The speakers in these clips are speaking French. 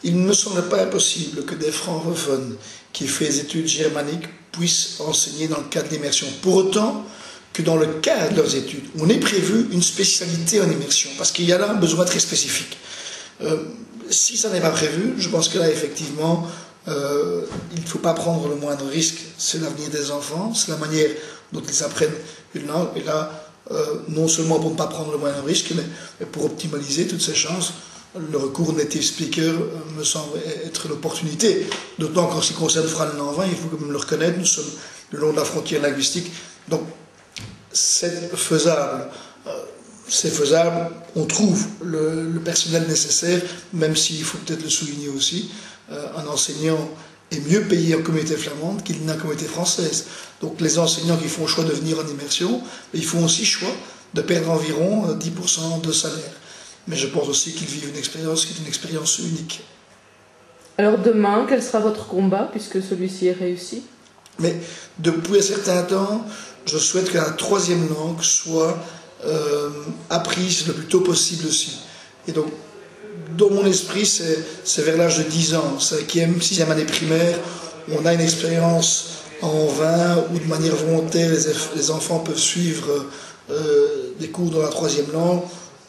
il ne me semble pas impossible que des francophones qui font des études germaniques puissent enseigner dans le cadre d'immersion. Pour autant que dans le cadre de leurs études, on ait prévu une spécialité en immersion, parce qu'il y a là un besoin très spécifique. Si ça n'est pas prévu, je pense que là, effectivement, il ne faut pas prendre le moindre risque. C'est l'avenir des enfants, c'est la manière dont ils apprennent une langue. Et là, non seulement pour ne pas prendre le moindre risque, mais pour optimaliser toutes ces chances, le recours au native speaker me semble être l'opportunité. D'autant qu'en ce qui concerne Fran Lanvin, il faut quand même le reconnaître, nous sommes le long de la frontière linguistique. Donc, c'est faisable. C'est faisable, on trouve le personnel nécessaire, même s'il faut peut-être le souligner aussi, un enseignant est mieux payé en communauté flamande qu'il n'est en communauté française. Donc les enseignants qui font le choix de venir en immersion, ils font aussi le choix de perdre environ 10% de salaire. Mais je pense aussi qu'ils vivent une expérience qui est une expérience unique. Alors demain, quel sera votre combat, puisque celui-ci est réussi? Mais depuis un certain temps, je souhaite que la troisième langue soit apprise le plus tôt possible aussi. Et donc, dans mon esprit, c'est vers l'âge de 10 ans, 5e, 6e année primaire, on a une expérience en 20 où de manière volontaire, les enfants peuvent suivre des cours dans la troisième langue.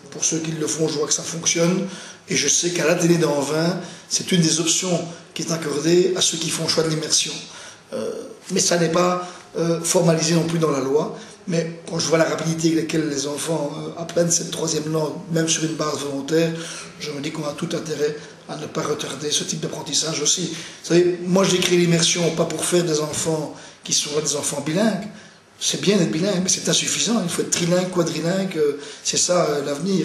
Pour ceux qui le font, je vois que ça fonctionne. Et je sais qu'à l'atelier d'en 20, c'est une des options qui est accordée à ceux qui font le choix de l'immersion. Mais ça n'est pas formalisé non plus dans la loi. Mais quand je vois la rapidité avec laquelle les enfants apprennent cette troisième langue, même sur une base volontaire, je me dis qu'on a tout intérêt à ne pas retarder ce type d'apprentissage aussi. Vous savez, moi j'ai créé l'immersion pas pour faire des enfants qui soient des enfants bilingues. C'est bien d'être bilingue, mais c'est insuffisant. Il faut être trilingue, quadrilingue, c'est ça l'avenir.